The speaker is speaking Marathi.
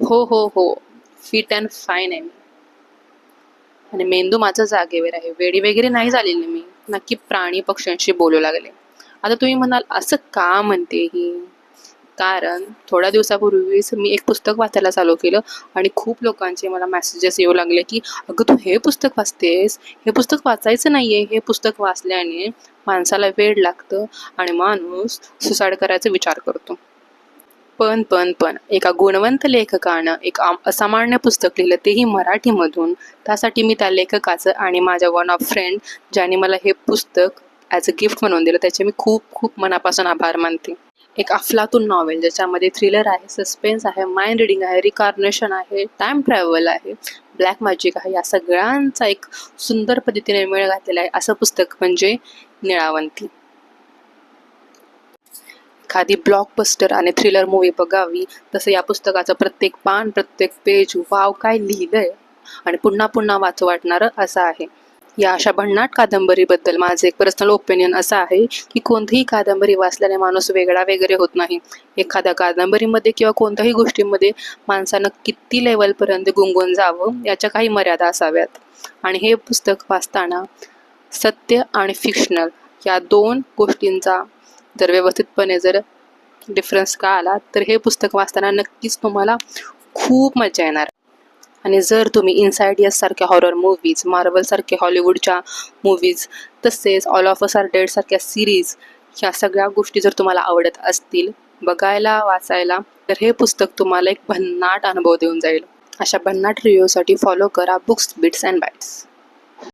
हो हो हो, फिट अँड फाईन आहे मी. आणि मेंदू माझा जागेवर आहे. वेडी वगैरे नाही झालेली मी. नक्की प्राणी पक्ष्यांशी बोलू लागले. आता तुम्ही म्हणाल असं का म्हणते ही? कारण थोड्या दिवसापूर्वीच मी एक पुस्तक वाचायला चालू केलं आणि खूप लोकांचे मला मेसेजेस येऊ लागले की अगं तू हे पुस्तक वाचतेस, हे पुस्तक वाचायचं नाहीये, हे पुस्तक वाचल्याने माणसाला वेड लागतं आणि माणूस सुसाईड करायचा विचार करतो. पण एका गुणवंत लेखकानं एक असामान्य पुस्तक लिहिलं, तेही मराठीमधून. त्यासाठी मी त्या लेखकाचं आणि माझ्या वन ऑफ फ्रेंड ज्याने मला हे पुस्तक ॲज अ गिफ्ट म्हणून दिलं, त्याचे मी खूप खूप मनापासून आभार मानते. एक अफलातून नॉवेल ज्याच्यामध्ये थ्रिलर आहे, सस्पेन्स आहे, माइंड रिडिंग आहे, रिकॉग्निशन आहे, टाइम ट्रॅव्हल आहे, ब्लॅक मॅजिक आहे, या सगळ्यांचा एक सुंदर पद्धतीने मेळ घातलेला आहे असं पुस्तक म्हणजे निळावंती. एखादी ब्लॉकबस्टर आणि थ्रिलर मूव्ही बघावी तसं या पुस्तकाचं प्रत्येक पान, प्रत्येक पेज वाव काय लिहिलंय आणि पुन्हा पुन्हा वाचू वाटणारं असं आहे. या अशा भन्नाट कादंबरीबद्दल माझं एक पर्सनल ओपिनियन असं आहे की कोणतीही कादंबरी वाचल्याने माणूस वेगळा वगैरे होत नाही. एखाद्या कादंबरीमध्ये किंवा कोणत्याही गोष्टीमध्ये माणसानं किती लेवलपर्यंत गुंगून जावं याच्या काही मर्यादा असाव्यात. आणि हे पुस्तक वाचताना सत्य आणि फिक्शनल या दोन गोष्टींचा जर व्यवस्थितपणे जर डिफरन्स कळाला तर हे पुस्तक वाचताना नक्कीच तुम्हाला खूप मजा येणार. आणि जर तुम्ही इनसाइडियस सारख्या हॉरर मूव्हीज, मार्वल सारख्या हॉलिवूडच्या मूव्हीज, तसेच all of us are dead सारख्या सिरीज, ह्या सगळ्या गोष्टी जर तुम्हाला आवडत असतील बघायला, वाचायला, तर हे पुस्तक तुम्हाला एक भन्नाट अनुभव देऊन जाईल. अशा भन्नाट रिव्ह्यूसाठी फॉलो करा बुक्स बिट्स अँड बाईट्स.